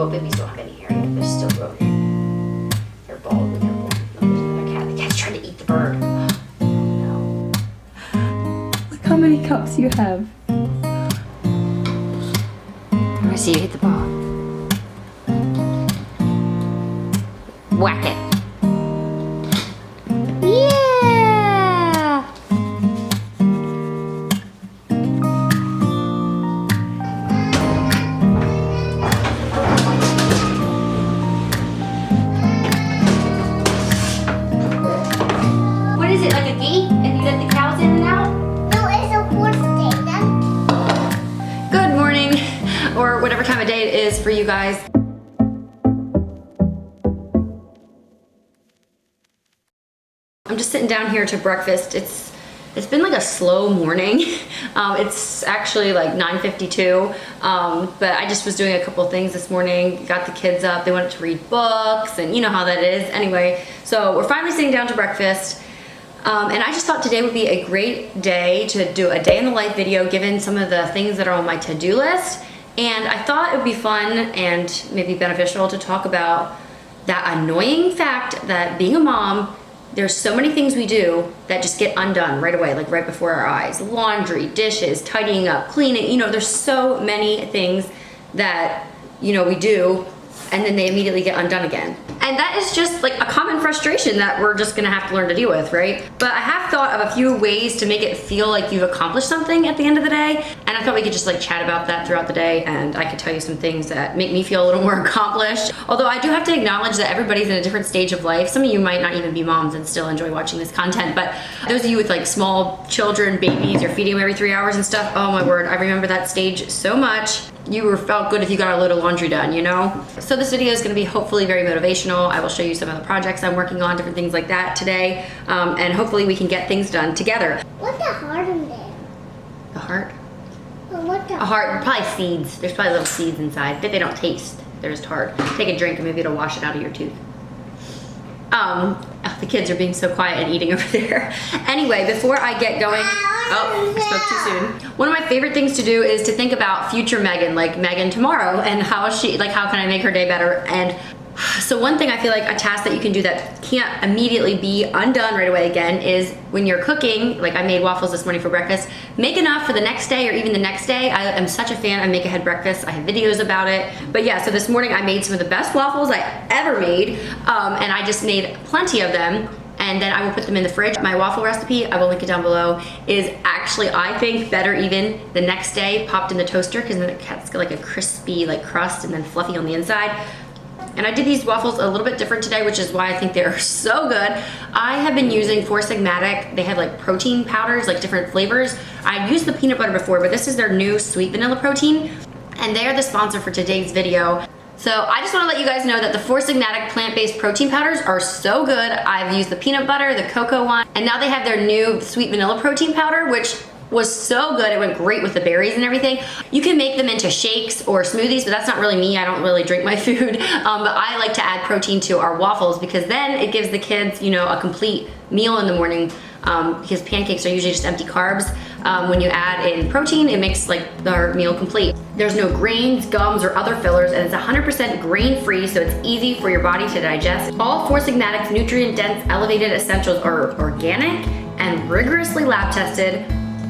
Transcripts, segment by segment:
Well, babies don't have any hair yet. They're still growing. They're bald when they're born. Look, there's another cat. The cat's trying to eat the bird. Oh no. Look how many cups you have. I'm gonna see you hit the ball. Whack it. Yeah! What is it, like a gate? And you let the cows in and out? No, it's a horse thing. Good morning, or whatever time of day it is for you guys. I'm just sitting down here to breakfast. It's been like a slow morning. It's actually like 9:52, but I just was doing a couple things this morning. Got the kids up, they wanted to read books, and you know how that is. Anyway, so we're finally sitting down to breakfast. And I just thought today would be a great day to do a day in the life video, given some of the things that are on my to-do list. And I thought it would be fun and maybe beneficial to talk about that annoying fact that being a mom, there's so many things we do that just get undone right away, like right before our eyes. Laundry, dishes, tidying up, cleaning, you know, there's so many things that, you know, we do and then they immediately get undone again. And that is just like a common frustration that we're just gonna have to learn to deal with, right? But I have thought of a few ways to make it feel like you've accomplished something at the end of the day. And I thought we could just like chat about that throughout the day, and I could tell you some things that make me feel a little more accomplished. Although I do have to acknowledge that everybody's in a different stage of life. Some of you might not even be moms and still enjoy watching this content, but those of you with like small children, babies, you're feeding them every 3 hours and stuff, oh my word, I remember that stage so much. You felt good if you got a load of laundry done, you know? So this video is gonna be hopefully very motivational. I will show you some of the projects I'm working on, different things like that today, and hopefully we can get things done together. What's the heart in there? The heart? What the A heart, probably seeds. There's probably little seeds inside, but they don't taste. They're just hard. Take a drink and maybe it'll wash it out of your tooth. The kids are being so quiet and eating over there. Anyway, before I get going, oh, I spoke too soon. One of my favorite things to do is to think about future Megan, like Megan tomorrow, and how can I make her day better? And so one thing I feel like a task that you can do that can't immediately be undone right away again is when you're cooking, like I made waffles this morning for breakfast, make enough for the next day or even the next day. I am such a fan of make ahead breakfast. I have videos about it. But yeah, so this morning I made some of the best waffles I ever made, and I just made plenty of them. And then I will put them in the fridge. My waffle recipe, I will link it down below, is actually, I think, better even the next day popped in the toaster, because then it's got like a crispy like crust and then fluffy on the inside. And I did these waffles a little bit different today, which is why I think they're so good. I have been using Four Sigmatic. They have like protein powders, like different flavors. I've used the peanut butter before, but this is their new sweet vanilla protein. And they are the sponsor for today's video. So I just wanna let you guys know that the Four Sigmatic plant-based protein powders are so good. I've used the peanut butter, the cocoa one, and now they have their new sweet vanilla protein powder, which was so good. It went great with the berries and everything. You can make them into shakes or smoothies, but that's not really me. I don't really drink my food. But I like to add protein to our waffles because then it gives the kids, you know, a complete meal in the morning, because pancakes are usually just empty carbs. When you add in protein, it makes like our meal complete. There's no grains, gums, or other fillers, and it's 100% grain-free, so it's easy for your body to digest. All Four Sigmatic's nutrient-dense elevated essentials are organic and rigorously lab-tested.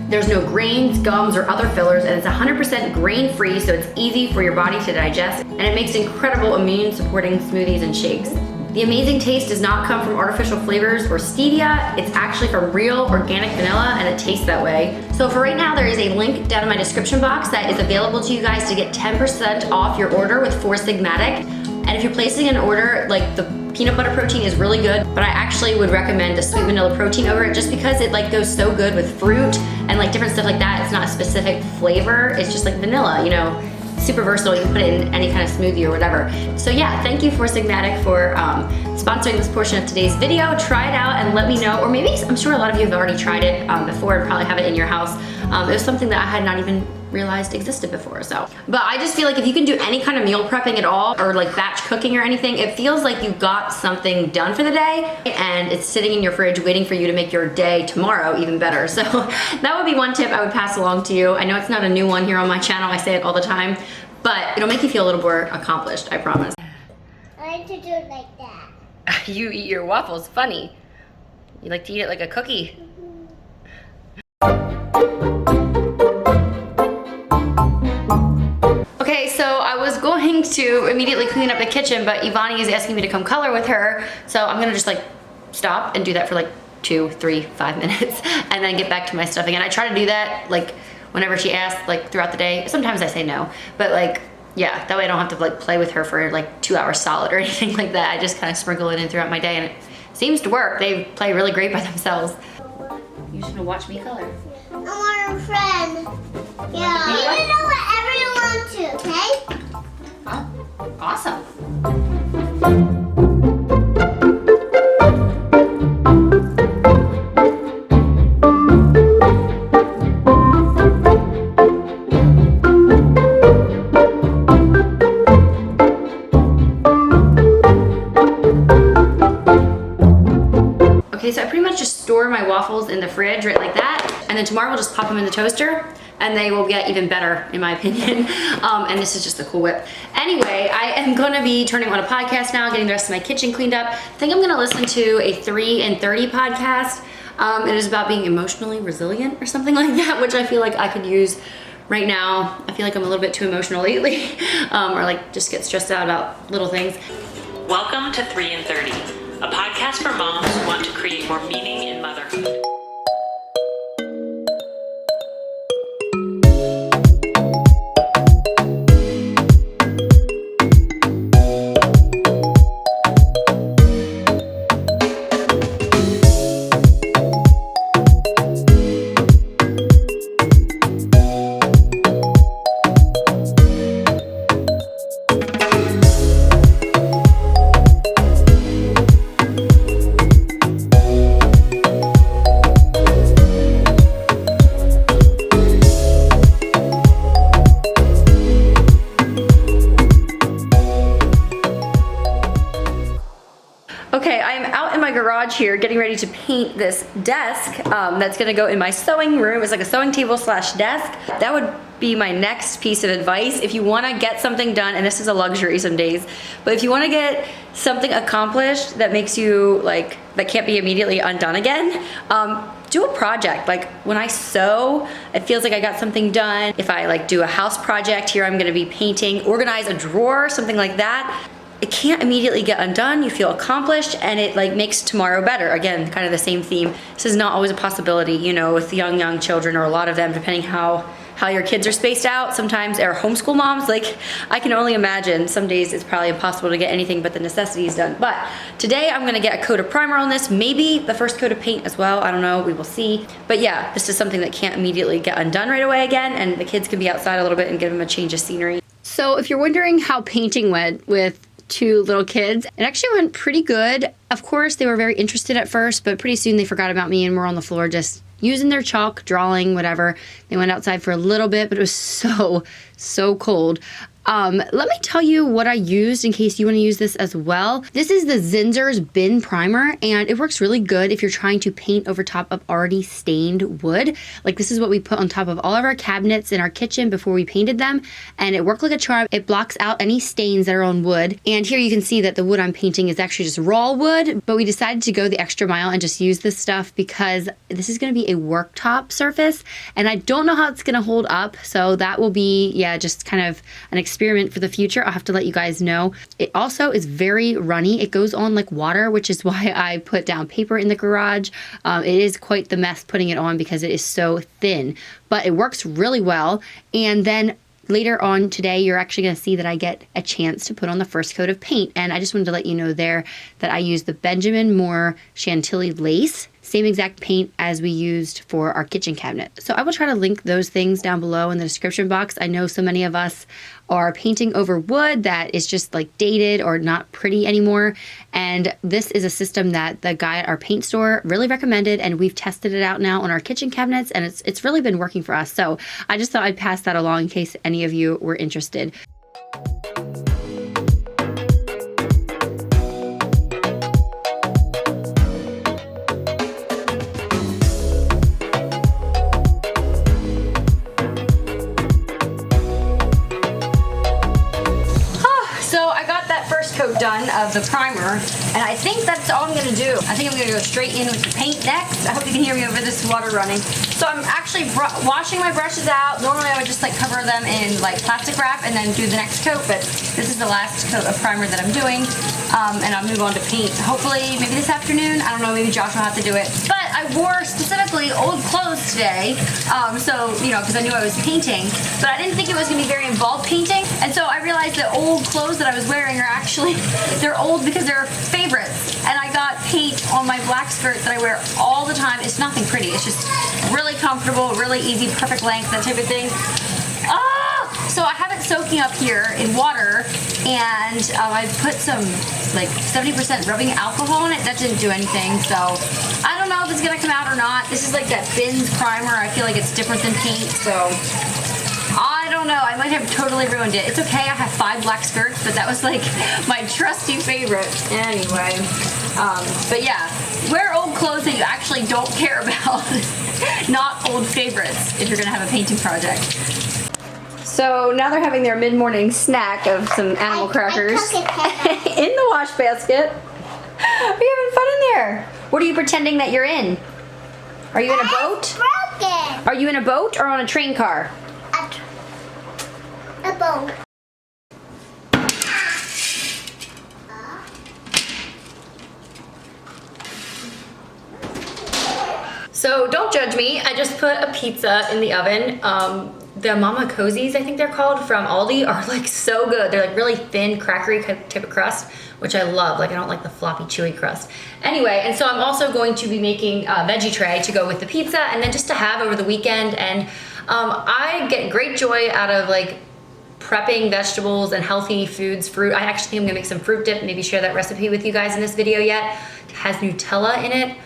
There's no grains, gums, or other fillers, and it's 100% grain-free, so it's easy for your body to digest, and it makes incredible immune-supporting smoothies and shakes. The amazing taste does not come from artificial flavors or stevia. It's actually from real organic vanilla, and it tastes that way. So for right now, there is a link down in my description box that is available to you guys to get 10% off your order with Four Sigmatic. And if you're placing an order, like the peanut butter protein is really good, but I actually would recommend the sweet vanilla protein over it just because it like goes so good with fruit and like different stuff like that. It's not a specific flavor, it's just like vanilla, you know, super versatile. You can put it in any kind of smoothie or whatever. So yeah, thank you Four Sigmatic for sponsoring this portion of today's video. Try it out and let me know, or maybe I'm sure a lot of you have already tried it before and probably have it in your house. It was something that I had not even realized existed before, so. But I just feel like if you can do any kind of meal prepping at all, or like batch cooking or anything, it feels like you got something done for the day and it's sitting in your fridge waiting for you to make your day tomorrow even better. So that would be one tip I would pass along to you. I know it's not a new one here on my channel, I say it all the time, but it'll make you feel a little more accomplished, I promise. I like to do it like that. You eat your waffles, funny. You like to eat it like a cookie. Okay, so I was going to immediately clean up the kitchen, but Evonnie is asking me to come color with her, so I'm gonna just like stop and do that for like 2, 3, 5 minutes and then get back to my stuff again. I try to do that like whenever she asks, like throughout the day. Sometimes I say no, but like, yeah, that way I don't have to like play with her for like 2 hours solid or anything like that. I just kind of sprinkle it in throughout my day and it seems to work. They play really great by themselves. You just wanna watch me color. I want a friend. Yeah. You can do whatever you want to, okay? Oh, awesome. Okay, so I pretty much just store my waffles in the fridge right like that, and then tomorrow we'll just pop them in the toaster and they will get even better in my opinion. And this is just a cool whip. Anyway, I am gonna be turning on a podcast now, getting the rest of my kitchen cleaned up. I think I'm gonna listen to a 3 and 30 podcast. It is about being emotionally resilient or something like that, which I feel like I could use right now. I feel like I'm a little bit too emotional lately, or like just get stressed out about little things. Welcome to 3 and 30, a podcast for moms who want to create more meaning in motherhood. Okay, I am out in my garage here getting ready to paint this desk that's gonna go in my sewing room. It's like a sewing table slash desk. That would be my next piece of advice. If you wanna get something done, and this is a luxury some days, but if you wanna get something accomplished that makes you like, that can't be immediately undone again, do a project. Like when I sew, it feels like I got something done. If I like do a house project, here I'm gonna be painting, organize a drawer, something like that. It can't immediately get undone. You feel accomplished and it like makes tomorrow better. Again, kind of the same theme. This is not always a possibility, you know, with young children, or a lot of them, depending how your kids are spaced out. Sometimes, or homeschool moms, like I can only imagine some days it's probably impossible to get anything but the necessities done. But today I'm gonna get a coat of primer on this, maybe the first coat of paint as well. I don't know, we will see. But yeah, this is something that can't immediately get undone right away again, and the kids can be outside a little bit and give them a change of scenery. So if you're wondering how painting went with 2 little kids, it actually went pretty good. Of course, they were very interested at first, but pretty soon they forgot about me and were on the floor just using their chalk, drawing, whatever. They went outside for a little bit, but it was so cold. Let me tell you what I used in case you want to use this as well. This is the Zinsser's Bin Primer, and it works really good if you're trying to paint over top of already stained wood. Like this is what we put on top of all of our cabinets in our kitchen before we painted them, and it worked like a charm. It blocks out any stains that are on wood. And here you can see that the wood I'm painting is actually just raw wood, but we decided to go the extra mile and just use this stuff because this is going to be a worktop surface, and I don't know how it's going to hold up, so that will be, yeah, just kind of an experiment for the future. I'll have to let you guys know. It also is very runny. It goes on like water, which is why I put down paper in the garage. It is quite the mess putting it on because it is so thin, but it works really well. And then later on today, you're actually going to see that I get a chance to put on the first coat of paint. And I just wanted to let you know there that I used the Benjamin Moore Chantilly lace, same exact paint as we used for our kitchen cabinet. So I will try to link those things down below in the description box. I know so many of us are painting over wood that is just like dated or not pretty anymore. And this is a system that the guy at our paint store really recommended, and we've tested it out now on our kitchen cabinets, and it's really been working for us. So I just thought I'd pass that along in case any of you were interested. coat done of the primer, and I think that's all I'm gonna do. I think I'm gonna go straight in with the paint next. I hope you can hear me over this water running. So I'm actually washing my brushes out. Normally I would just like cover them in like plastic wrap and then do the next coat, but this is the last coat of primer that I'm doing, and I'll move on to paint. Hopefully, maybe this afternoon. I don't know, maybe Josh will have to do it. But I wore specifically old clothes today, so, you know, because I knew I was painting, but I didn't think it was gonna be very involved painting, and so I realized that old clothes that I was wearing are actually, they're old because they're favorites, and I got paint on my black skirt that I wear all the time. It's nothing pretty, it's just really comfortable, really easy, perfect length, that type of thing. So I have it soaking up here in water, and I put some like 70% rubbing alcohol in it. That didn't do anything, so I don't know if it's gonna come out or not. This is like that Bins primer. I feel like it's different than paint, so I don't know. I might have totally ruined it. It's okay, I have 5 black skirts, but that was like my trusty favorite. Anyway, but yeah, wear old clothes that you actually don't care about. Not old favorites if you're gonna have a painting project. So now they're having their mid-morning snack of some animal crackers in the wash basket. Are you having fun in there? What are you pretending that you're in? Are you in a boat? Broken. Are you in a boat or on a train car? A boat. So don't judge me. I just put a pizza in the oven. The Mama Cozies, I think they're called, from Aldi are like so good. They're like really thin, crackery type of crust, which I love. Like I don't like the floppy, chewy crust. Anyway, and so I'm also going to be making a veggie tray to go with the pizza and then just to have over the weekend. And I get great joy out of like prepping vegetables and healthy foods, fruit. I actually think I'm gonna make some fruit dip, maybe share that recipe with you guys in this video yet. It has Nutella in it.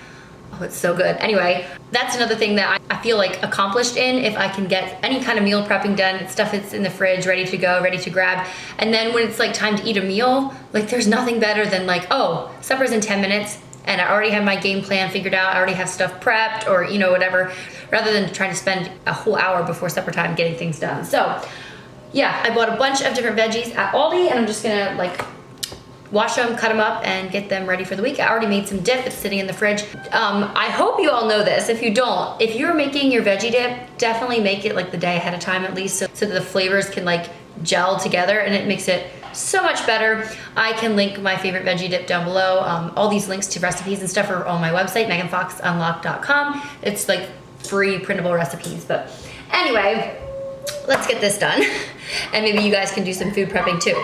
Oh, it's so good. Anyway, that's another thing that I feel like accomplished in if I can get any kind of meal prepping done, stuff that's in the fridge, ready to go, ready to grab. And then when it's like time to eat a meal, like there's nothing better than like, oh, supper's in 10 minutes and I already have my game plan figured out. I already have stuff prepped or, you know, whatever, rather than trying to spend a whole hour before supper time getting things done. So yeah, I bought a bunch of different veggies at Aldi and I'm just gonna like wash them, cut them up, and get them ready for the week. I already made some dip. It's sitting in the fridge. I hope you all know this. If you don't, if you're making your veggie dip, definitely make it like the day ahead of time at least so that the flavors can like gel together and it makes it so much better. I can link my favorite veggie dip down below. All these links to recipes and stuff are on my website, meganfoxunlocked.com. It's like free printable recipes. But anyway, let's get this done. And maybe you guys can do some food prepping too.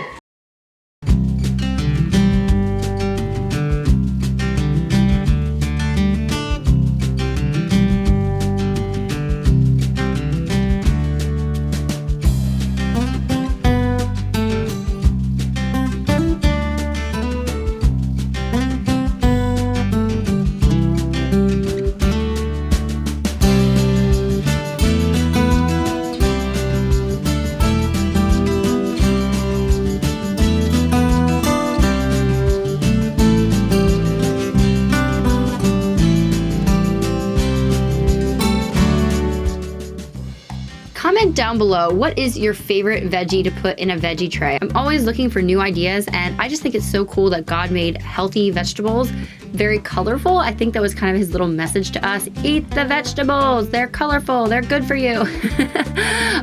Comment down below, what is your favorite veggie to put in a veggie tray? I'm always looking for new ideas and I just think it's so cool that God made healthy vegetables very colorful. I think that was kind of his little message to us. Eat the vegetables, they're colorful, they're good for you.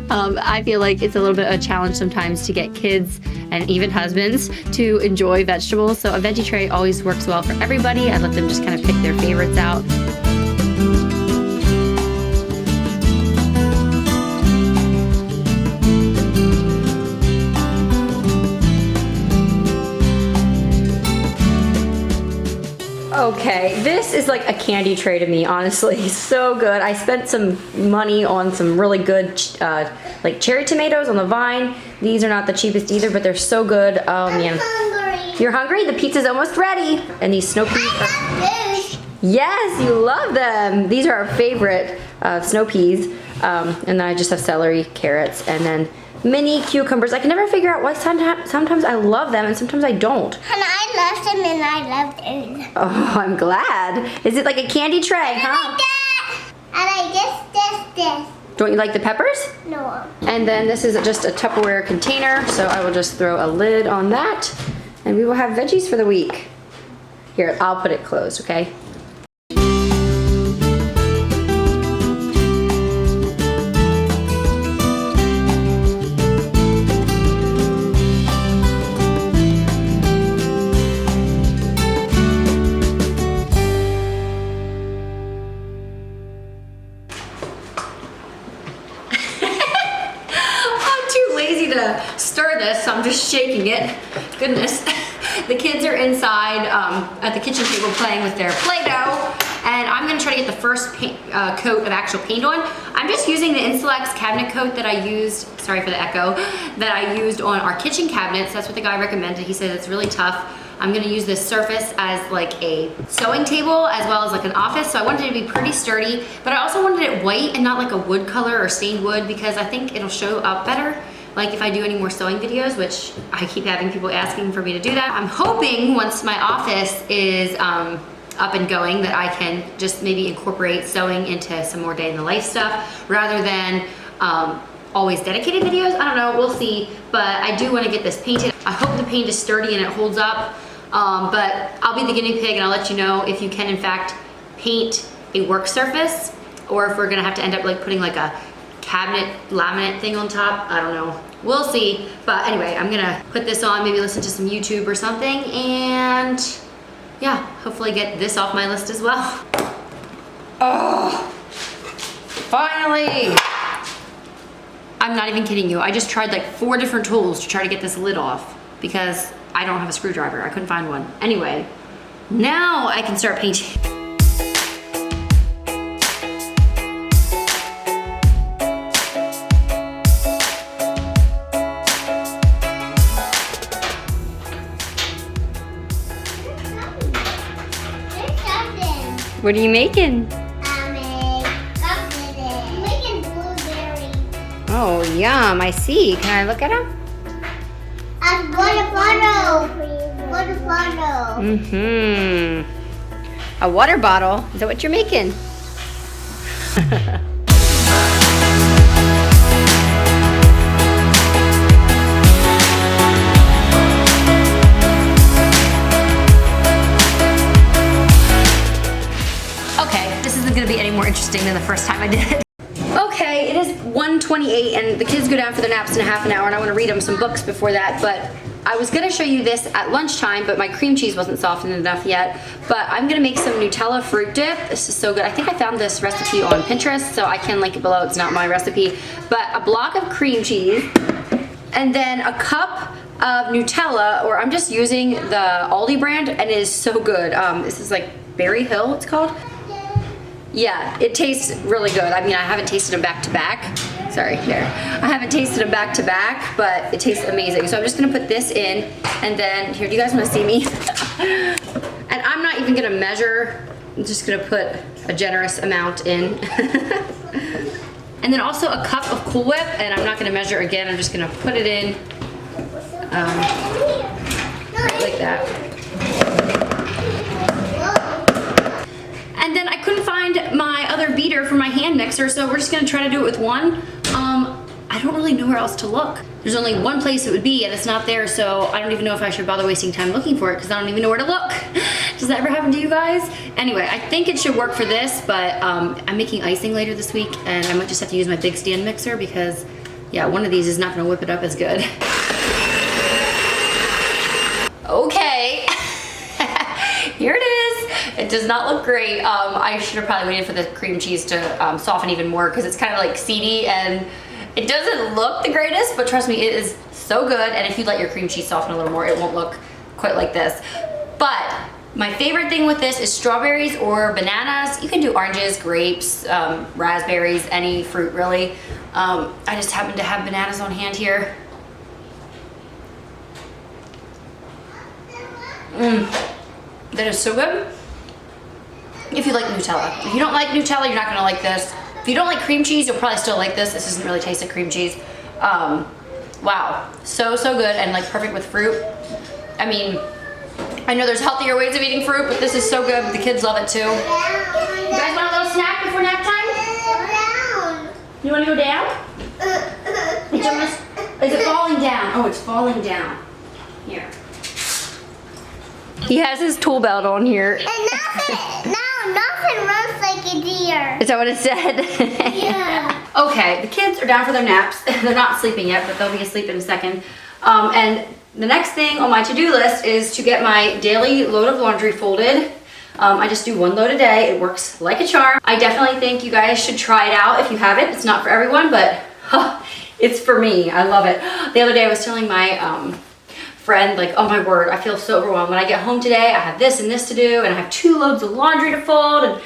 I feel like it's a little bit of a challenge sometimes to get kids and even husbands to enjoy vegetables. So a veggie tray always works well for everybody. I let them just kind of pick their favorites out. Okay, this is like a candy tray to me, honestly. So good. I spent some money on some really good like cherry tomatoes on the vine. These are not the cheapest either, but they're so good. Oh man. I'm hungry. You're hungry? The pizza's almost ready. And these snow peas are... Yes, you love them. These are our favorite snow peas. And then I just have celery, carrots, and then mini cucumbers. I can never figure out why sometimes I love them and sometimes I don't. And I love them and I love them. Oh, I'm glad. Is it like a candy tray, huh? And I this. Don't you like the peppers? No. And then this is just a Tupperware container, so I will just throw a lid on that. and we will have veggies for the week. Here, I'll put it closed, okay? To stir this, so I'm just shaking it. Goodness. The kids are inside at the kitchen table playing with their Play-Doh, and I'm gonna try to get the first paint, coat of actual paint on. I'm just using the Instalex cabinet coat that I used, sorry for the echo, that I used on our kitchen cabinets. That's what the guy recommended. He said it's really tough. I'm gonna use this surface as like a sewing table as well as like an office, so I wanted it to be pretty sturdy, but I also wanted it white and not like a wood color or stained wood, because I think it'll show up better. Like if I do any more sewing videos, which I keep having people asking for me to do that. I'm hoping once my office is up and going that I can just maybe incorporate sewing into some more day in the life stuff rather than always dedicated videos. I don't know, we'll see. But I do want to get this painted. I hope the paint is sturdy and it holds up. But I'll be the guinea pig and I'll let you know if you can in fact paint a work surface, or if we're gonna have to end up like putting like a cabinet laminate thing on top. I don't know, we'll see. But anyway, I'm gonna put this on, maybe listen to some YouTube or something, and yeah, hopefully get this off my list as well. Oh, finally. I'm not even kidding you, I just tried like 4 different tools to try to get this lid off because I don't have a screwdriver. I couldn't find one. Anyway, now I can start painting. What are you making? I'm making blueberry. Oh, yum, I see. Can I look at them? Water bottle. Water bottle. A water bottle? Is that what you're making? Gonna be any more interesting than the first time I did it. Okay, it is 1:28 and the kids go down for their naps in a half an hour and I want to read them some books before that, but I was gonna show you this at lunchtime, but my cream cheese wasn't softened enough yet. But I'm gonna make some Nutella fruit dip. This is so good. I think I found this recipe on Pinterest, so I can link it below. It's not my recipe. But a block of cream cheese and then a cup of Nutella, or I'm just using the Aldi brand, and it is so good. This is like Berry Hill, it's called. Yeah, it tastes really good. I mean, I haven't tasted them back to back. Sorry, here. I haven't tasted them back to back, but it tastes amazing. So I'm just gonna put this in, and then, here, do you guys wanna see me? And I'm not even gonna measure. I'm just gonna put a generous amount in. And then also a cup of Cool Whip, and I'm not gonna measure again. I'm just gonna put it in, like that. And then I couldn't find my other beater for my hand mixer, so we're just gonna try to do it with one. I don't really know where else to look. There's only one place it would be and it's not there, so I don't even know if I should bother wasting time looking for it because I don't even know where to look. Does that ever happen to you guys? Anyway, I think it should work for this, but I'm making icing later this week and I might just have to use my big stand mixer because, yeah, one of these is not gonna whip it up as good. Okay. Here it is. It does not look great. I should have probably waited for the cream cheese to soften even more because it's kind of like seedy and it doesn't look the greatest, but trust me, it is so good. And if you let your cream cheese soften a little more, it won't look quite like this. But my favorite thing with this is strawberries or bananas. You can do oranges, grapes, raspberries, any fruit really. I just happen to have bananas on hand here. That is so good. If you like Nutella. If you don't like Nutella, you're not gonna like this. If you don't like cream cheese, you'll probably still like this. This doesn't really taste like cream cheese. Wow, so good and like perfect with fruit. I mean, I know there's healthier ways of eating fruit, but this is so good. The kids love it too. You guys want a little snack before nap time? You wanna go down? Is it falling down? Oh, it's falling down. Here. He has his tool belt on here. And nothing runs like a deer. Is that what it said? Yeah. Okay, the kids are down for their naps. They're not sleeping yet, but they'll be asleep in a second. And the next thing on my to-do list is to get my daily load of laundry folded. I just do one load a day. It works like a charm. I definitely think you guys should try it out if you haven't. It's not for everyone, but it's for me. I love it. The other day I was telling my friend, like, oh my word, I feel so overwhelmed. When I get home today, I have this and this to do, and I have 2 loads of laundry to fold. And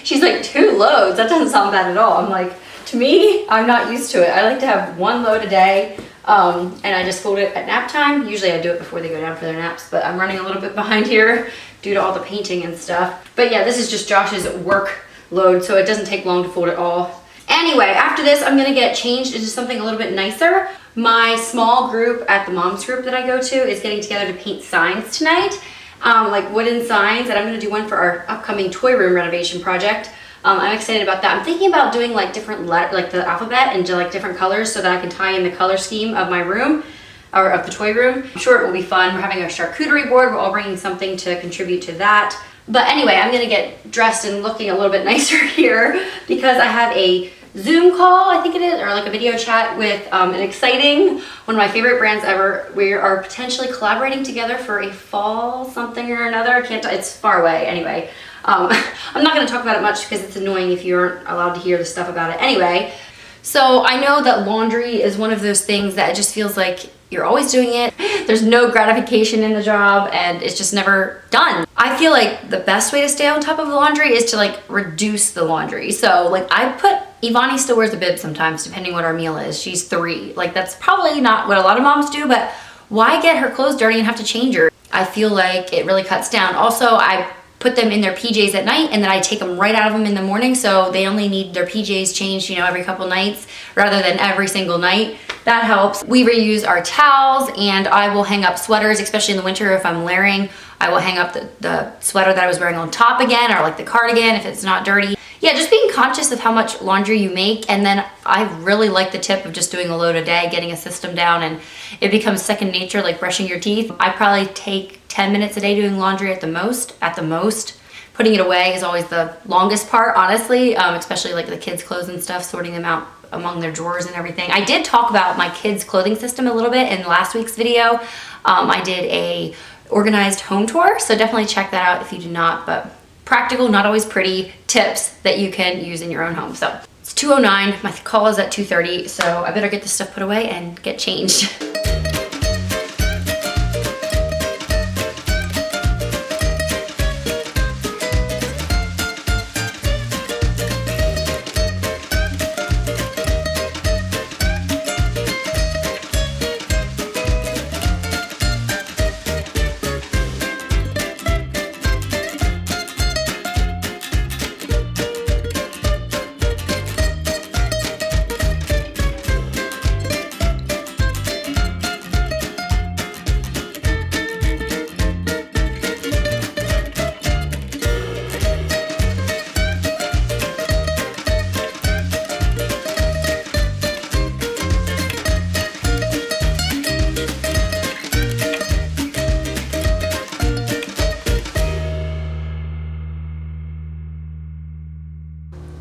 she's like, 2 loads? That doesn't sound bad at all. I'm like, to me, I'm not used to it. I like to have 1 load a day. And I just fold it at nap time. Usually I do it before they go down for their naps, but I'm running a little bit behind here due to all the painting and stuff. But yeah, this is just Josh's work load, so it doesn't take long to fold it all. Anyway, after this, I'm gonna get changed into something a little bit nicer. My small group at the mom's group that I go to is getting together to paint signs tonight, like wooden signs, and I'm gonna do one for our upcoming toy room renovation project. I'm excited about that. I'm thinking about doing like different like the alphabet into like different colors so that I can tie in the color scheme of my room or of the toy room. I'm sure it will be fun. We're having a charcuterie board. We're all bringing something to contribute to that. But anyway, I'm gonna get dressed and looking a little bit nicer here because I have a Zoom call, I think it is, or like a video chat with an exciting, one of my favorite brands ever. We are potentially collaborating together for a fall something or another. I can't, it's far away anyway. I'm not going to talk about it much because it's annoying if you aren't allowed to hear the stuff about it anyway. So I know that laundry is one of those things that it just feels like you're always doing it. There's no gratification in the job and it's just never done. I feel like the best way to stay on top of the laundry is to like reduce the laundry. So like Evonnie still wears a bib sometimes depending what our meal is. She's 3. Like that's probably not what a lot of moms do, but why get her clothes dirty and have to change her? I feel like it really cuts down. Also, I put them in their PJs at night and then I take them right out of them in the morning, so they only need their PJs changed, you know, every couple nights rather than every single night. That helps. We reuse our towels, and I will hang up sweaters, especially in the winter if I'm layering. I will hang up the sweater that I was wearing on top again, or like the cardigan if it's not dirty. Yeah, just being conscious of how much laundry you make. And then I really like the tip of just doing a load a day, getting a system down, and it becomes second nature, like brushing your teeth. I probably take 10 minutes a day doing laundry at the most. Putting it away is always the longest part, honestly, especially like the kids' clothes and stuff, sorting them out among their drawers and everything. I did talk about my kids' clothing system a little bit in last week's video. I did a organized home tour, so definitely check that out if you do not, but practical, not always pretty tips that you can use in your own home. So it's 2:09, my call is at 2:30, so I better get this stuff put away and get changed.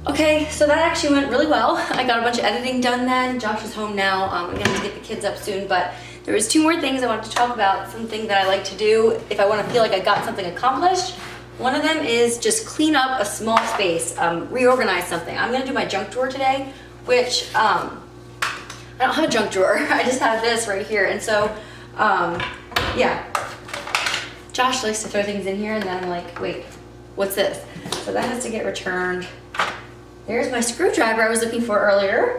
Okay, so that actually went really well. I got a bunch of editing done then. Josh is home now. I'm gonna have to get the kids up soon, but there was 2 more things I wanted to talk about, something that I like to do if I want to feel like I got something accomplished. One of them is just clean up a small space, reorganize something. I'm gonna do my junk drawer today, which I don't have a junk drawer. I just have this right here, and so yeah. Josh likes to throw things in here, and then I'm like, wait, what's this? So that has to get returned. There's my screwdriver I was looking for earlier.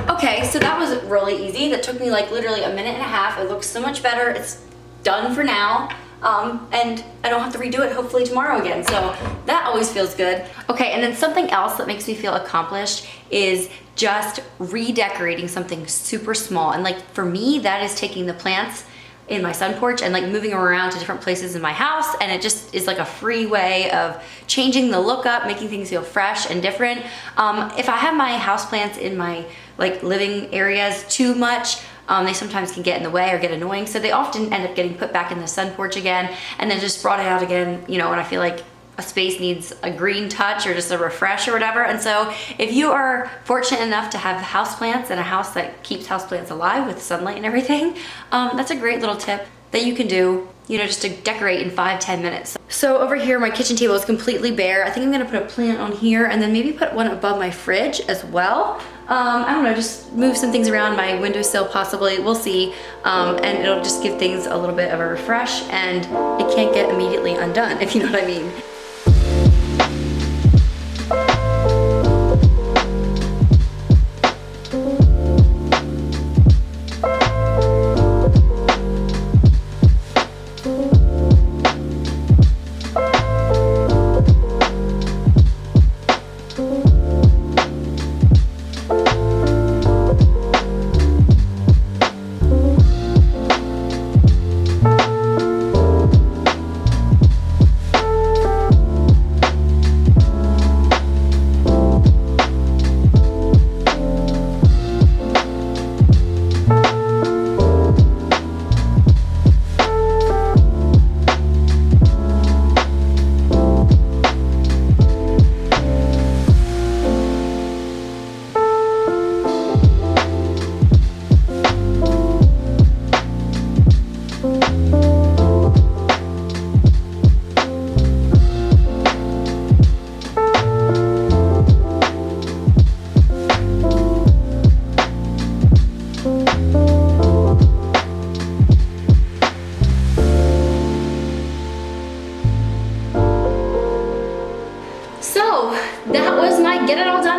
Okay, so that was really easy. That took me like literally 1.5 minutes. It looks so much better. It's done for now. And I don't have to redo it hopefully tomorrow again. So that always feels good. Okay, and then something else that makes me feel accomplished is just redecorating something super small. And like for me, that is taking the plants in my sun porch and like moving them around to different places in my house, and it just is like a free way of changing the look up, making things feel fresh and different. If I have my houseplants in my like living areas too much, They sometimes can get in the way or get annoying, so they often end up getting put back in the sun porch again and then just brought out again, you know, when I feel like a space needs a green touch or just a refresh or whatever. And so if you are fortunate enough to have houseplants and a house that keeps houseplants alive with sunlight and everything, that's a great little tip that you can do, you know, just to decorate in 5-10 minutes. So over here, my kitchen table is completely bare. I think I'm gonna put a plant on here and then maybe put one above my fridge as well. I don't know, just move some things around my windowsill possibly, we'll see. And it'll just give things a little bit of a refresh, and it can't get immediately undone, if you know what I mean.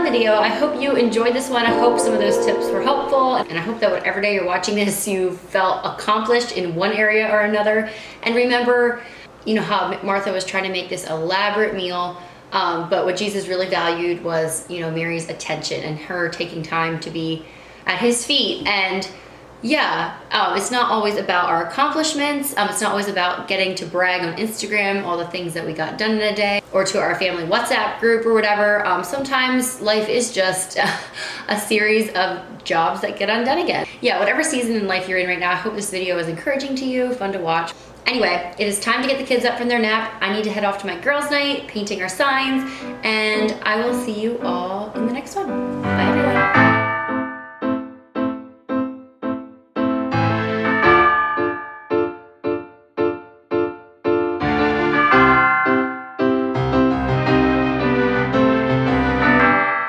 Video. I hope you enjoyed this one. I hope some of those tips were helpful, and I hope that whatever day you're watching this, you felt accomplished in one area or another. And remember, you know how Martha was trying to make this elaborate meal, but what Jesus really valued was, you know, Mary's attention and her taking time to be at his feet. And yeah, it's not always about our accomplishments. It's not always about getting to brag on Instagram, all the things that we got done in a day, or to our family WhatsApp group or whatever. Sometimes life is just a series of jobs that get undone again. Yeah, whatever season in life you're in right now, I hope this video is encouraging to you, fun to watch. Anyway, it is time to get the kids up from their nap. I need to head off to my girls' night, painting our signs, and I will see you all in the next